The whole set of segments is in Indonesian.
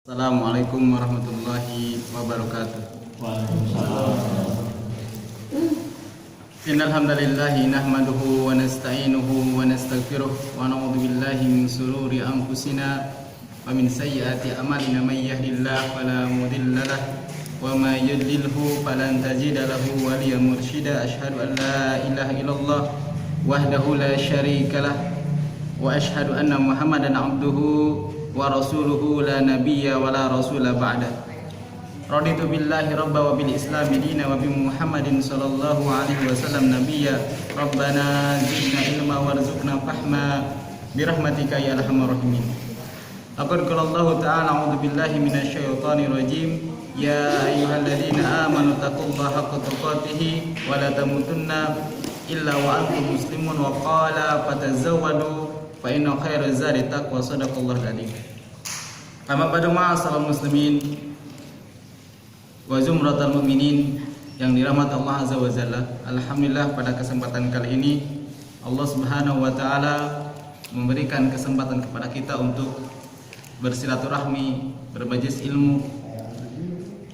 Assalamualaikum warahmatullahi wabarakatuh. Waalaikumsalam. Innal hamdalillah nahmaduhu wa nasta'inuhu wa nastaghfiruh wa na'udzu billahi min shururi anfusina wa min sayyiati a'malina may yahdihillahu fala mudilla lahu wa may yudlilhu falan tajida lahu waliyyan mursyida. Asyhadu an la ilaha illallah wahdahu la syarika lah wa asyhadu anna Muhammadan abduhu wa rasuluhu la nabiyya wa la rasula ba'da. Raditu billahi rabba wa bil islami dina wa bi Muhammadin sallallahu alaihi wasallam nabiyya. Rabbana zidna ilma warzuqna fahma bi rahmatika ya arhamar rahimin. Laqad qala Allah ta'ala a'udzu billahi minasy syaithanir rajim. Ya ayyuhalladzina amanu taqullaha haqqa tuqatih wa la tamutunna illa wa antum muslimun wa qala fatazawwadu fa inna khairaz zadi taqwa. Shadaqallahul adzim. Amma ba'du, ma'asyiral muslimin wa zumratal mu'minin yang dirahmati Allah azza wa jalla. Alhamdulillah, pada kesempatan kali ini Allah Subhanahu wa taala memberikan kesempatan kepada kita untuk bersilaturahmi, berbajis ilmu,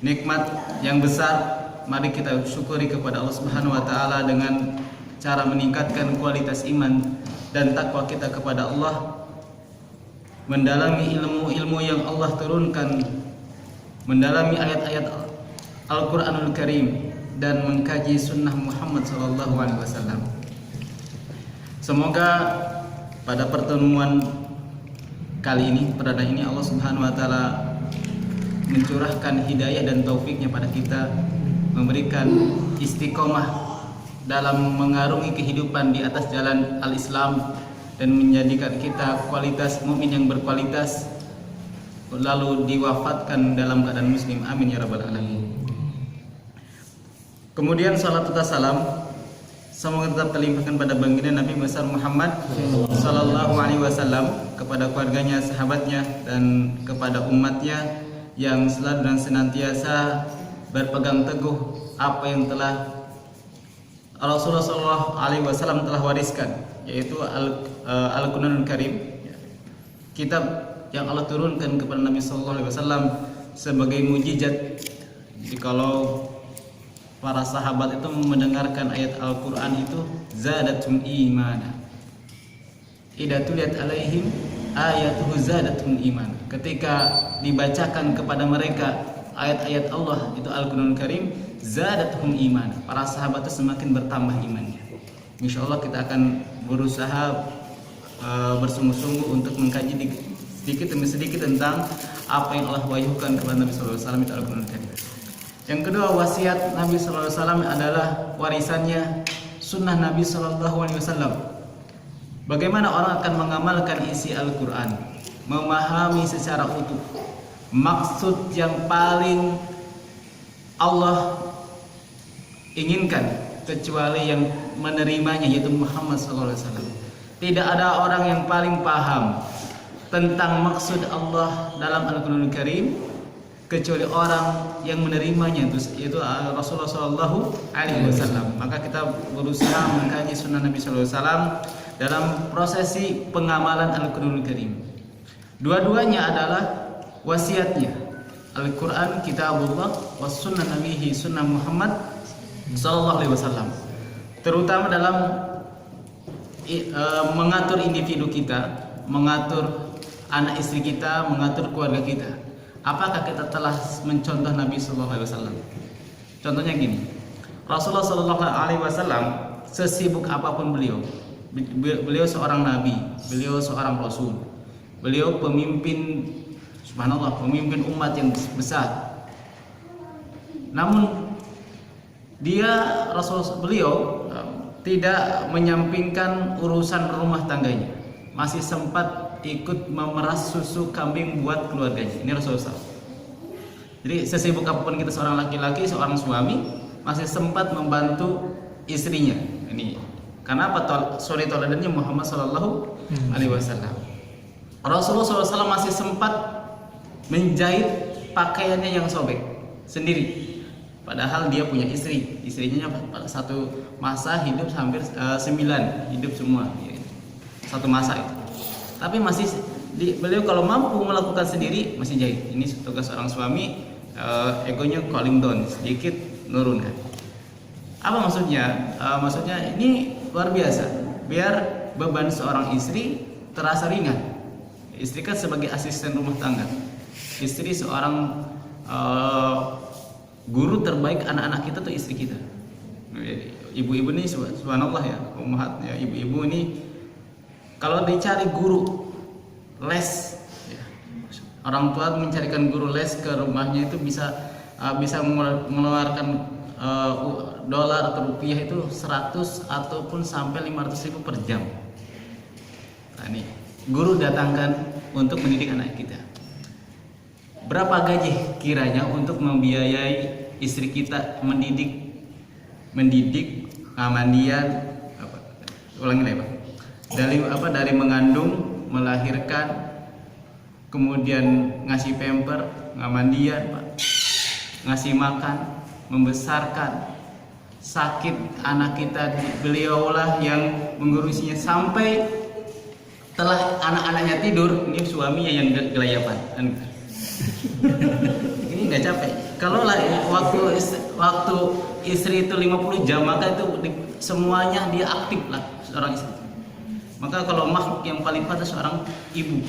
nikmat yang besar. Mari kita syukuri kepada Allah Subhanahu wa taala dengan cara meningkatkan kualitas iman dan takwa kita kepada Allah, mendalami ilmu-ilmu yang Allah turunkan, mendalami ayat-ayat Al-Quranul Karim, dan mengkaji sunnah Muhammad SAW. Semoga pada pertemuan kali ini, perdana ini, Allah Subhanahu wa taala mencurahkan hidayah dan taufiknya pada kita, memberikan istiqomah dalam mengarungi kehidupan di atas jalan al-Islam, dan menjadikan kita kualitas mukmin yang berkualitas, lalu diwafatkan dalam keadaan muslim. Amin ya rabbal alamin. Kemudian salat serta salam semoga tetap terlimpahkan pada baginda Nabi besar Muhammad sallallahu alaihi wasallam, kepada keluarganya, sahabatnya, dan kepada umatnya yang selalu dan senantiasa berpegang teguh apa yang telah Rasulullah sallallahu alaihi wasallam telah wariskan, yaitu Al-Quranul Karim, kitab yang Allah turunkan kepada Nabi sallallahu alaihi wasallam sebagai mujizat. Jadi kalau para sahabat itu mendengarkan ayat Al-Quran itu, zadatum imana. Idza tuliyat alaihim ayatuhu zadatum iman. Ketika dibacakan kepada mereka ayat-ayat Allah, itu Al-Quranul Karim, zadatum iman. Para sahabat itu semakin bertambah imannya. Insyaallah kita akan berusaha bersungguh-sungguh untuk mengkaji sedikit demi sedikit tentang apa yang Allah wahyukan kepada Nabi sallallahu alaihi wasallam, itu Al-Quranul Karim. Yang kedua, wasiat Nabi sallallahu alaihi wasallam adalah warisannya sunnah Nabi sallallahu alaihi wasallam. Bagaimana orang akan mengamalkan isi Al-Quran, memahami secara utuh maksud yang paling Allah inginkan, kecuali yang menerimanya, yaitu Muhammad sallallahu alaihi wasallam. Tidak ada orang yang paling paham tentang maksud Allah dalam Al-Quranul Karim kecuali orang yang menerimanya, yaitu Rasulullah sallallahu alaihi wasallam. Maka kita berusaha mengkaji sunnah Nabi sallallahu alaihi wasallam dalam prosesi pengamalan Al-Quranul Karim. Dua-duanya adalah wasiatnya. Al-Quran kitabullah, was sunnah nabihi sunnah Muhammad sallallahu alaihi wasallam. Terutama dalam mengatur individu kita, mengatur anak istri kita, mengatur keluarga kita. Apakah kita telah mencontoh Nabi sallallahu alaihi wasallam? Contohnya gini, Rasulullah sallallahu alaihi wasallam sesibuk apapun beliau seorang nabi, beliau seorang rasul, beliau pemimpin, subhanallah, pemimpin umat yang besar. Namun beliau tidak menyampingkan urusan rumah tangganya, masih sempat ikut memeras susu kambing buat keluarganya. Ini Rasulullah. Jadi sesibuk apapun kita, seorang laki-laki, seorang suami, masih sempat membantu istrinya. Ini karena apa? Suri toladannya Muhammad sallallahu alaihi wasallam. Rasulullah SAW masih sempat menjahit pakaiannya yang sobek sendiri. Padahal dia punya istri, istrinya pada satu masa hidup hampir 9, hidup semua, satu masa itu. Tapi masih beliau kalau mampu melakukan sendiri masih jahit. Ini tugas seorang suami, egonya calling down, sedikit nurunkan. Apa maksudnya? Maksudnya ini luar biasa, biar beban seorang istri terasa ringan. Istri kan sebagai asisten rumah tangga, istri seorang guru terbaik anak-anak kita tuh istri kita. Ibu-ibu ini subhanallah ya, ummahat ya, ibu-ibu ini kalau dicari guru les ya, orang tua mencarikan guru les ke rumahnya itu bisa mengeluarkan dolar atau rupiah itu 100 ataupun sampai 500.000 per jam. Nah, ini guru datangkan untuk mendidik anak kita. Berapa gaji kiranya untuk membiayai istri kita mendidik mandian ulangi lagi Pak. Dari mengandung, melahirkan, kemudian ngasih pamper, ngamandian Pak, ngasih makan, membesarkan, sakit anak kita, beliaulah yang mengurusinya sampai setelah anak-anaknya tidur, ini suaminya yang gelayapan. Ini nggak capek. Kalau lah waktu istri itu 50 jam, maka itu semuanya dia aktif lah seorang istri. Maka kalau makhluk yang paling kuat seorang ibu,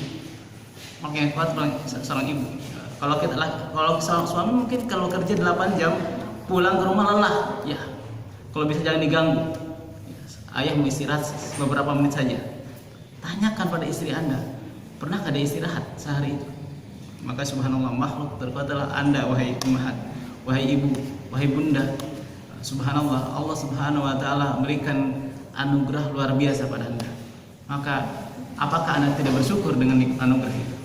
makhluk yang kuat seorang ibu. Kalau suami mungkin kalau kerja 8 jam pulang ke rumah lelah, ya. Kalau bisa jangan diganggu. Ayah mau istirahat beberapa menit saja. Tanyakan pada istri Anda, pernah ada istirahat sehari itu? Maka subhanallah, makhluk terkuat adalah Anda, wahai ummahat, wahai ibu, wahai bunda. Subhanallah, Allah Subhanahu wa taala berikan anugerah luar biasa pada Anda. Maka apakah Anda tidak bersyukur dengan anugerah itu?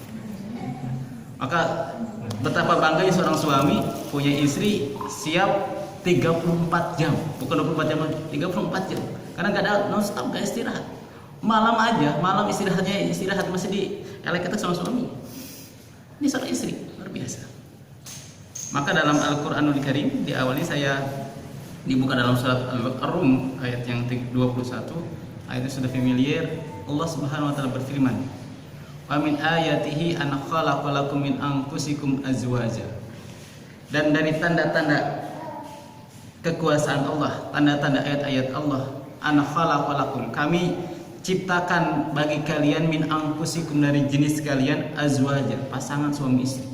Maka betapa bangganya seorang suami punya istri siap 34 jam, bukan 24 jam, 34 jam. Karena nggak ada non-stop, nggak istirahat. Malam aja, malam istirahat masih di eleketek sama suami. Ini seorang istri luar biasa. Maka dalam Al-Qur'anul Karim di awalnya saya dibuka dalam surat Ar-Rum ayat yang 21. Ayat itu sudah familiar. Allah Subhanahu wa taala berfirman, "Wa min ayatihi an khalaqalakum min anfusikum azwaja." Dan dari tanda-tanda kekuasaan Allah, tanda-tanda ayat-ayat Allah, an khalaqalakum, kami ciptakan bagi kalian min anfusikum, dari jenis kalian, azwaja, pasangan suami istri.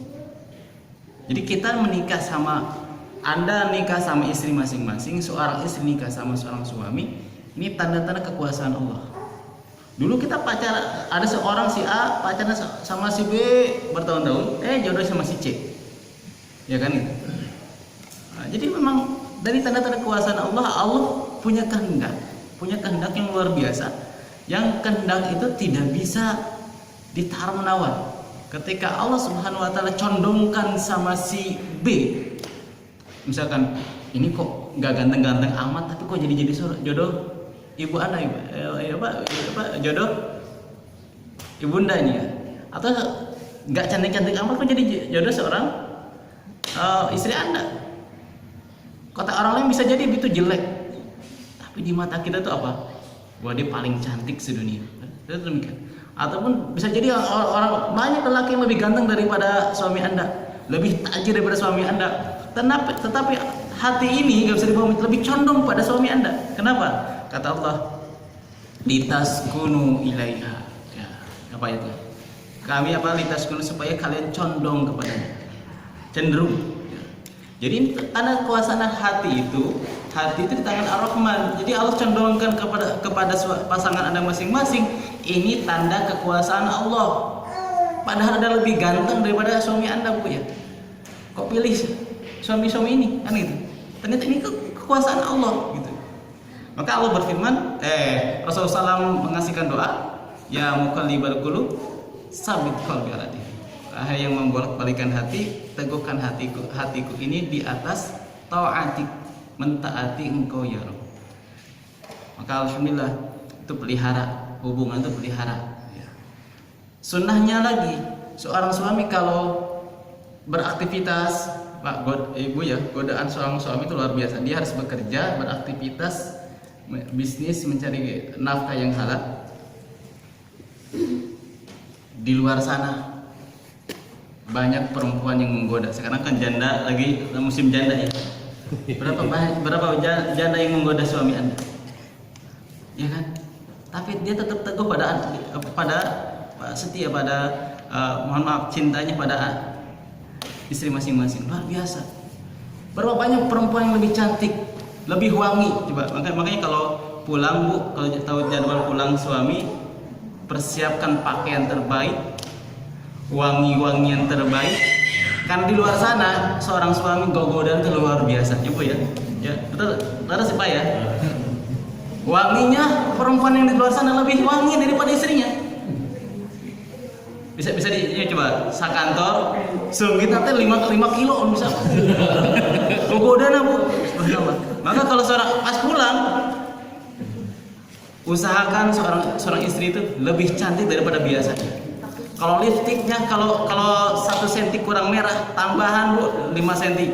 Jadi kita menikah sama, Anda nikah sama istri masing-masing, seorang istri nikah sama seorang suami, ini tanda-tanda kekuasaan Allah. Dulu kita pacaran, ada seorang si A pacaran sama si B bertahun-tahun, jodoh sama si C, ya kan gitu. Nah, jadi memang dari tanda-tanda kekuasaan Allah, Allah punya kehendak yang luar biasa, yang kehendak itu tidak bisa ditawar-menawar. Ketika Allah Subhanahu wa taala condongkan sama si B, misalkan ini kok nggak ganteng-ganteng amat, tapi kok jadi jodoh ibu Anda, jodoh ibunda ini ya, atau nggak cantik-cantik amat kok jadi jodoh seorang istri Anda. Kata orang lain bisa jadi itu jelek, tapi di mata kita itu apa? Bahwa dia paling cantik sedunia. Itu demikian. Ataupun bisa jadi orang banyak lelaki yang lebih ganteng daripada suami Anda, lebih tajir daripada suami Anda. Tetapi hati ini nggak bisa dibohongi, lebih condong pada suami Anda. Kenapa? Kata Allah, litaskunu ilaiha. Ya, apa itu? Kami litaskunu, supaya kalian condong kepadanya, cenderung. Ya. Jadi tanda kekuasaan hati itu di tangan Ar-Rahman. Jadi Allah condongkan kepada pasangan Anda masing-masing. Ini tanda kekuasaan Allah. Padahal ada lebih ganteng daripada suami Anda, Bu ya. Kok pilih suami-suami ini? Kan gitu. Ternyata ini kekuasaan Allah gitu. Maka Allah berfirman, Rasulullah SAW mengasihkan doa, ya muqallibal qulub, sabit qalbi ala dinik. Wahai yang membolak-balikan hati, teguhkan hatiku ini di atas taatik, mentaati Engkau ya Rabb. Maka alhamdulillah itu pelihara, hubungan itu pelihara. Ya. Sunnahnya lagi, seorang suami kalau beraktivitas, Ibu ya, godaan seorang suami itu luar biasa. Dia harus bekerja, beraktivitas, bisnis, mencari nafkah yang halal. di luar sana banyak perempuan yang menggoda. Sekarang kan janda lagi musim janda ya. Berapa janda yang menggoda suami Anda? Ya kan? Tapi dia tetap teguh pada setia pada mohon maaf, cintanya pada istri masing-masing. Luar biasa. Berapa banyak perempuan yang lebih cantik, lebih wangi. Coba makanya kalau pulang Bu, kalau tahu jadwal pulang suami, persiapkan pakaian terbaik, wangi-wangian terbaik. Kan di luar sana seorang suami gogodan itu luar biasa, ya Bu ya. Ya, betul. Betul sih Pak ya. Wanginya perempuan yang di luar sana lebih wangi daripada istrinya. Bisa ini coba sakantor zoom kita teh 5 kilo bisa. Gogodan Bu. Subhanallah. Maka kalau pas pulang usahakan seorang istri itu lebih cantik daripada biasanya. Kalau lipstiknya kalau 1 senti kurang merah, tambahan Bu 5 senti.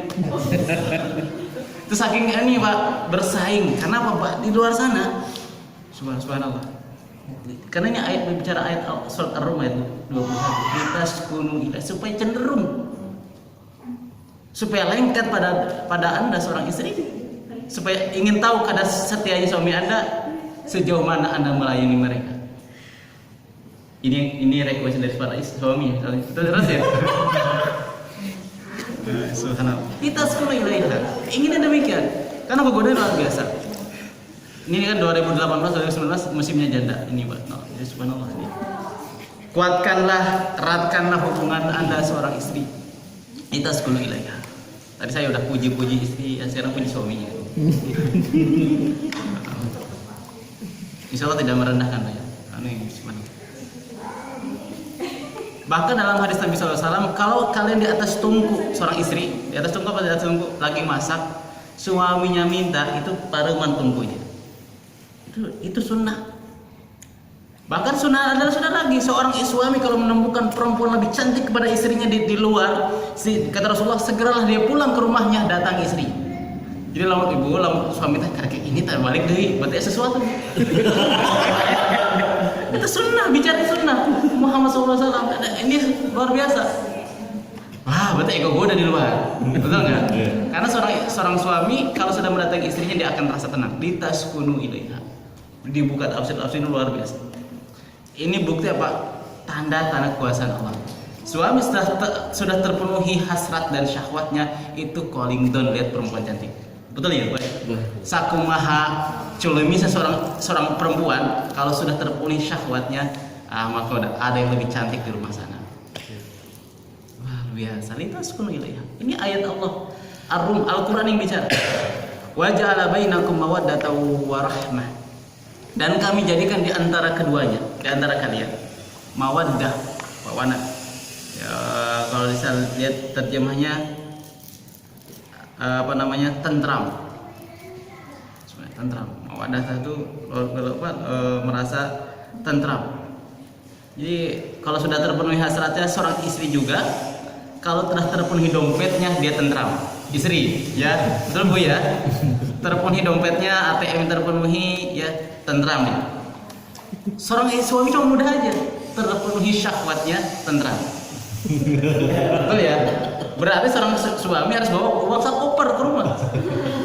Itu saking ini Pak, bersaing. Karena apa Pak? Di luar sana subhanallah. Karena ini ayat berbicara ayat surat Ar-Rum ayat 21. Litaskunu ilaiha, supaya cenderung, supaya lengket pada Anda seorang istri, supaya ingin tahu kadar setianya suami Anda, sejauh mana Anda melayani mereka. Ini request dari para suami, terus ya. Subhanallah. Litaskunu ilaiha. Inginnya demikian. Karena godaan luar biasa. Ini kan 2018 2019 musimnya janda ini Pak. No, jadi subhanallah ini. Kuatkanlah, eratkanlah hubungan Anda seorang istri. Litaskunu ilaiha. Tadi saya udah puji-puji istri, sekarang puji suaminya. Insya Allah tidak merendahkan ya. Ini subhanallah. Bahkan dalam hadis Nabi SAW, kalau kalian di atas tungku, seorang istri di atas tungku apa di atas tungku lagi masak, suaminya minta, itu paruman tungkunya. Itu sunnah. Bahkan sunnah adalah sunnah lagi, seorang suami kalau menemukan perempuan lebih cantik kepada istrinya di luar, kata Rasulullah, segeralah dia pulang ke rumahnya, datang istri. Jadi lamun suami teh kayak ini tak balik deui, berarti sesuatu. Itu sunnah, bicara sunnah Muhammad SAW. Ini luar biasa. Wah, berarti ego gue udah di luar, betul nggak? Karena seorang suami kalau sudah mendatangi istrinya dia akan merasa tenang. Litaskunu ilaiha. Dibuka tafsir luar biasa. Ini bukti apa? Tanda-tanda kekuasaan Allah. Suami sudah terpenuhi hasrat dan syahwatnya, itu calling down, lihat perempuan cantik. Betul ya Pak? Sakumaha culemi seorang perempuan kalau sudah terpenuhi syahwatnya, maka udah ada yang lebih cantik di rumah sana. Wah, biasa. Litaskunu ilaiha. Ini ayat Allah Ar-Rum, Al-Quran yang bicara. Wa ja'ala bainakum mawaddatan wa rahmah. Dan kami jadikan di antara keduanya, di antara kalian, mawaddah wa wana. Ya, kalau bisa lihat terjemahnya tentram. Tentram. Mawaddah itu merasa tentram. Jadi kalau sudah terpenuhi hasratnya seorang istri juga, kalau telah terpenuhi dompetnya dia tentram. Istri, ya, betul Bu ya. Terpenuhi dompetnya, ATM terpenuhi, ya, tentram ya. Seorang suami cuma mudah aja, terpenuhi syahwatnya, tentram. Betul ya. Berarti seorang suami harus bawa uang koper ke rumah.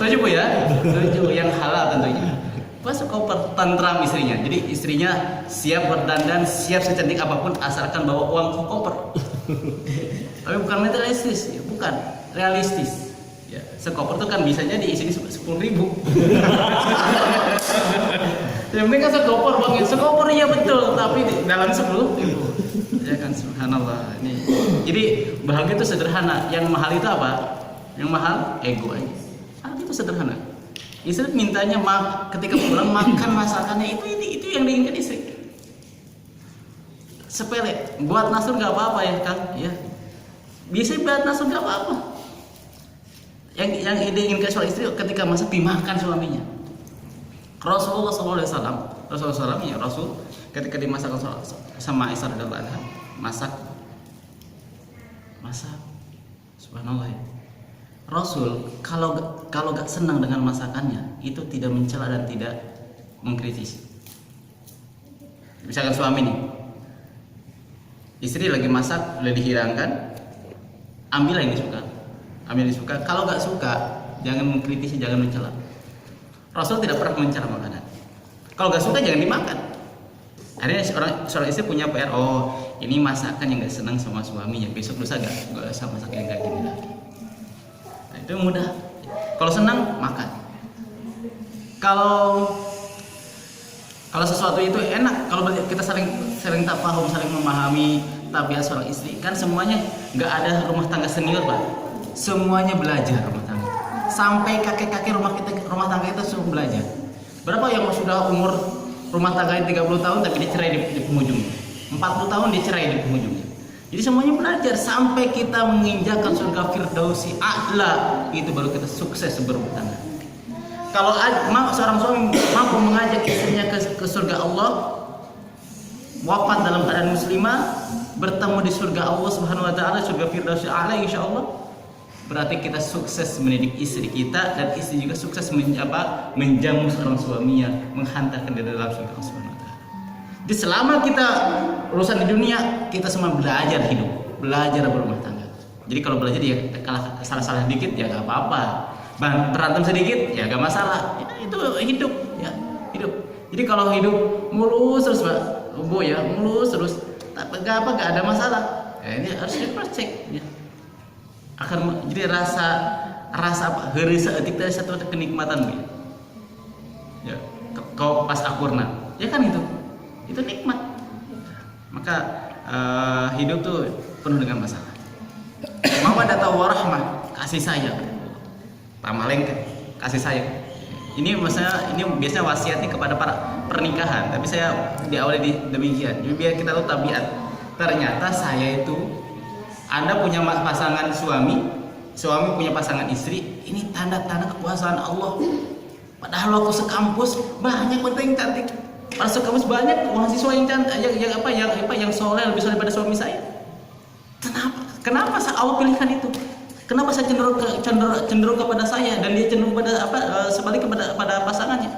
Setuju Bu ya? Setuju, yang halal tentunya. Pas koper, tentram istrinya. Jadi istrinya siap berdandan, siap secantik apapun asalkan bawa uang koper. Tapi bukan materialistis, ya, bukan realistis. Ya, sekoper itu kan bisanya diisi 10.000. Yang penting kan sekoper Bang, sekoper iya betul, tapi dalam 10.000. Ya kan, subhanallah. Ini. Jadi bahagia itu sederhana. Yang mahal itu apa? Yang mahal ego aja. Itu sederhana. Istri mintanya ketika pulang makan masakannya itu yang diinginkan istri. Sepele, buat nasur nggak apa-apa ya Kang, ya. Bisa buat nasur nggak apa-apa. Yang diinginkan seorang istri ketika masak dimakan suaminya. Rasulullah SAW, ya Rasul ketika dimasak sama Aisyah radhiyallahu anha, masak, subhanallah ya. Rasul kalau gak senang dengan masakannya itu tidak mencela dan tidak mengkritisi. Misalkan suami nih, Istri lagi masak, udah dihidangkan, ambil yang disuka. Ambil yang disuka. Kalau nggak suka, jangan mengkritisi, jangan mencela. Rasul tidak pernah mencela makanan. Kalau nggak suka, jangan dimakan. Akhirnya seorang istri punya PR, oh ini masakan yang nggak senang sama suaminya, besok lusa nggak usah masak yang kayak gini lagi. Nah, itu mudah. Kalau senang, makan. Kalau sesuatu itu enak, kalau kita saling tak paham, saling memahami tabiat seorang istri, kan semuanya nggak ada rumah tangga senior, Pak. Semuanya belajar rumah tangga. Sampai kakek-kakek rumah tangga itu semua belajar. Berapa yang sudah umur rumah tangga 30 tahun tapi dicerai di penghujungnya. 40 tahun dicerai di penghujungnya. Jadi semuanya belajar sampai kita menginjakan surga Firdausi A'la, itu baru kita sukses berumah tangga. Kalau seorang suami mampu mengajak istrinya ke surga Allah, wafat dalam keadaan muslimah, bertemu di surga Allah Subhanahu wa taala, surga Firdausi A'la insyaallah, berarti kita sukses mendidik istri kita, dan istri juga sukses menjamu seorang suaminya, menghantarkan dia dalam surga Allah Subhanahu wa taala. Jadi selama kita urusan di dunia, kita semua belajar hidup, belajar berumah tangga. Jadi kalau belajar ya kalau salah-salah dikit ya nggak apa-apa. Berantem sedikit ya gak masalah, ya, itu hidup ya, hidup. Jadi kalau hidup mulus terus Pak, Bu ya, mulus terus gak ada masalah ya, ini harus dicek ya. Jadi rasa apa, hari seetik dari satu kenikmatan Bu ya, kau pas akurna ya kan, itu nikmat. Maka hidup tuh penuh dengan masalah. Mawaddah warahmah, kasih sayang, pamalengke, kasih sayang. Ini biasanya wasiatnya kepada para pernikahan, tapi saya diawali demikian. Jadi biar kita tahu tabiat. Ternyata saya itu, Anda punya pasangan suami punya pasangan istri, ini tanda-tanda kekuasaan Allah. Padahal waktu sekampus banyak wanita yang cantik. Pada sekampus banyak mahasiswa yang cantik, yang soleh lebih soleh daripada suami saya. Kenapa Allah pilihkan itu? Kenapa saya cenderung kepada saya dan dia cenderung sebalik kepada pasangannya?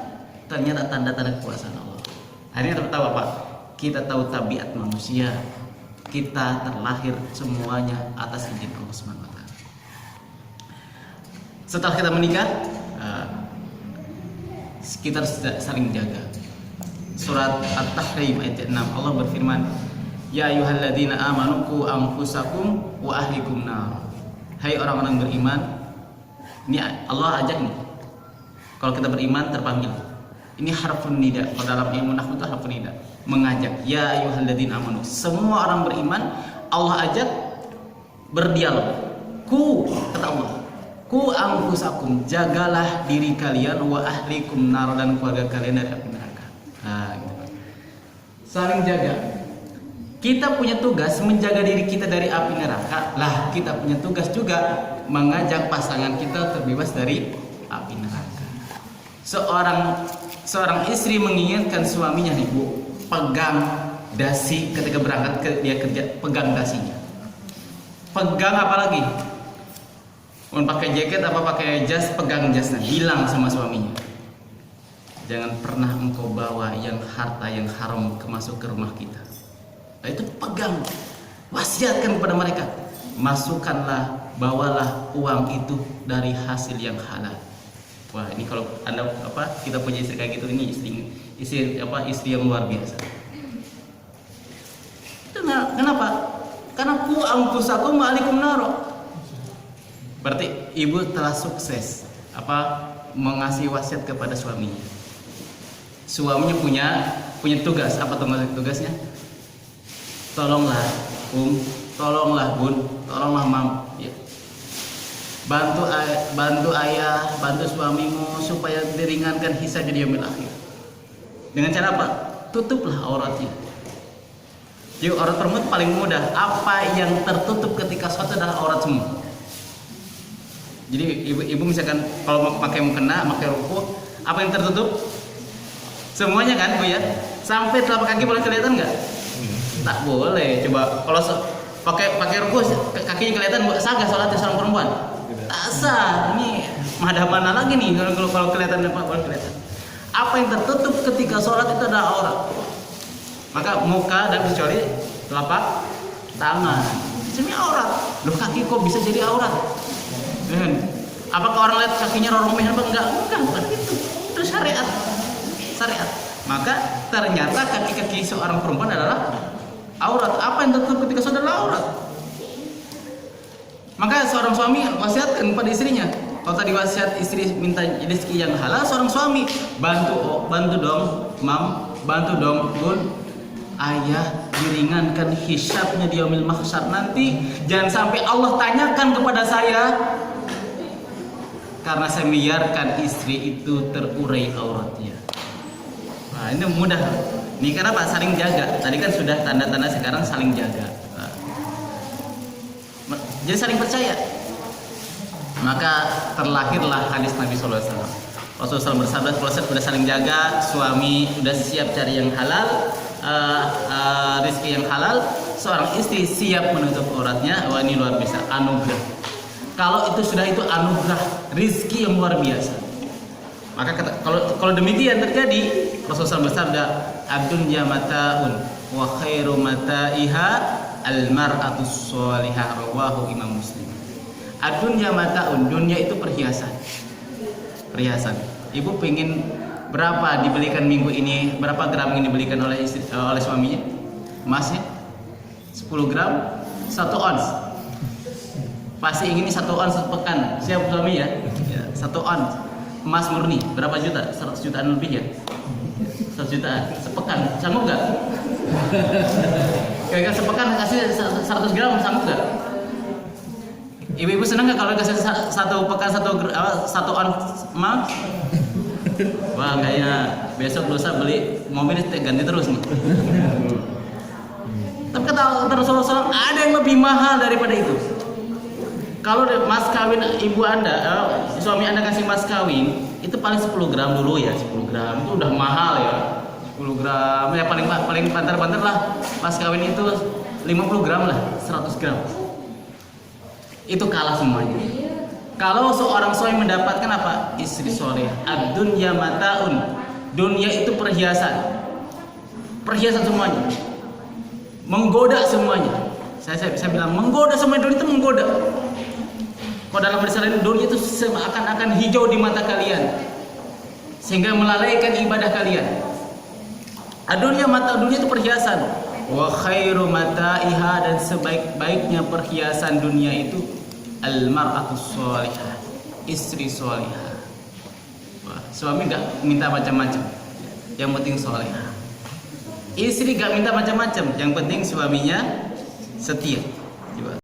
Ternyata tanda-tanda kekuasaan Allah. Akhirnya kita tahu apa? Kita tahu tabiat manusia. Kita terlahir semuanya atas izin Allah Subhanahu wa taala. Setelah kita menikah, kita harus saling jaga. Surat At-Tahrim ayat 6, Allah berfirman, "Ya ayyuhalladzina amanu qu anfusakum wa ahlikum nar." Hai orang-orang beriman, ini Allah ajak nih. Kalau kita beriman terpanggil. Ini harfun nida. Kalau dalam ilmu nahwu itu harfun nida, mengajak. Ya ayyuhalladzina amanu. Semua orang beriman Allah ajak berdialog. Ku, kata Allah, ku anfusakum, jagalah diri kalian, wa ahlikum nar, dan keluarga kalian dari api neraka. Nah, gitu. Saling jaga. Kita punya tugas menjaga diri kita dari api neraka. Lah, kita punya tugas juga mengajak pasangan kita terbebas dari api neraka. Seorang istri menginginkan suaminya nih, Bu, pegang dasi ketika berangkat dia kerja, pegang dasinya. Pegang apa lagi? Mau pakai jaket apa pakai jas, pegang jasnya. Bilang sama suaminya, jangan pernah engkau bawa harta yang haram masuk ke rumah kita. Nah, itu pegang, wasiatkan kepada mereka, masukkanlah, bawalah uang itu dari hasil yang halal. Wah, ini kalau Anda kita punya istri kayak gitu, ini istri yang luar biasa. Kenapa? Karena ku anfusakum wa ahlikum nar. Berarti ibu telah sukses mengasih wasiat kepada suaminya. Suaminya punya tugas, apa tugasnya? Tolonglah tolonglah Bun, tolonglah Mam, ya. Bantu ayah, bantu suamimu supaya diringankan hisab di yaumil akhir. Dengan cara apa? Tutuplah auratnya. Jadi aurat perempuan paling mudah. Apa yang tertutup ketika sholat adalah aurat semua. Jadi ibu misalkan kalau pakai mukena, pakai ruku, apa yang tertutup? Semuanya kan, Bu ya. Sampai telapak kaki boleh kelihatan nggak? Tak boleh. Coba kalau pakai ruku kakinya kelihatan, sah nggak sholatnya seorang perempuan? Tak sah. Ini madhab mana lagi nih kalau kelihatan apa boleh kelihatan? Apa yang tertutup ketika sholat itu adalah aurat. Maka muka dan kecuali telapak tangan. Sebenarnya aurat. Loh, kaki kok bisa jadi aurat? Apakah orang lihat kakinya roromeh apa enggak? Enggak, bukan gitu. Itu syariat. Syariat. Maka ternyata kaki-kaki seorang perempuan adalah aurat. Apa yang tertutup ketika saudara aurat? Maka seorang suami wasiatkan pada istrinya. Kalau tadi wasiat istri minta rezeki yang halal, seorang suami bantu dong, mam, bantu dong, bun, ayah diringankan hisabnya di yaumil mahsyar nanti. Jangan sampai Allah tanyakan kepada saya karena saya biarkan istri itu terurai auratnya. Nah, ini mudah. Ini kenapa? Saling jaga. Tadi kan sudah tanda-tanda, sekarang saling jaga. Jadi saling percaya. Maka terlahirlah hadis Nabi SAW. Rasulullah SAW bersabda, kalau sudah saling jaga, suami sudah siap cari yang halal, rezeki yang halal, seorang istri siap menutup auratnya. Wah, ini luar biasa, anugerah. Kalau itu sudah itu anugerah, rezeki yang luar biasa. Maka kalau demikian terjadi, Rasulullah SAW bersabda, ad-dunya mata'un wa khairu mata'iha al-mar'atus sholihah, rawahu Imam Muslim. Ad-dunya mata'un, dunia itu perhiasan. Perhiasan. Ibu pengen berapa dibelikan minggu ini, berapa gram ini dibelikan oleh suaminya? Emasnya 10 gram, 1 ons. Pasti ingin 1 ons sepekan. Siap suami ya? 1 ons. Emas murni, berapa juta? 100 jutaan lebih ya? 100 jutaan sepekan, sanggup gak? Kira-kira sepekan kasih 100 gram, sanggup gak? Ibu-ibu senang gak kalau kasih 1 pekan 1 ons emas? Wah, kayaknya besok lusa beli mobil ganti terus nih. Tapi kata Rasulullah SAW, ada yang lebih mahal daripada itu. Kalau mas kawin ibu anda, suami anda kasih mas kawin, itu paling 10 gram dulu ya, 10 gram itu udah mahal ya. 10 gram ya paling banter-banter lah. Mas kawin itu 50 gram lah, 100 gram. Itu kalah semuanya. Kalau seorang suami mendapatkan apa? Istri soleh. Ad-dunya mata'un. Dunia itu perhiasan. Perhiasan semuanya. Menggoda semuanya. Saya bilang menggoda semuanya, dunia itu menggoda. Kalau dalam hadis lain, dunia itu seakan-akan hijau di mata kalian, sehingga melalaikan ibadah kalian. Ad-dunya mata, dunia itu perhiasan. Wa khairu mata'iha, dan sebaik-baiknya perhiasan dunia itu al-mar'atus sholihah, istri sholihah. Suami gak minta macam-macam, yang penting sholihah. Istri gak minta macam-macam, yang penting suaminya setia.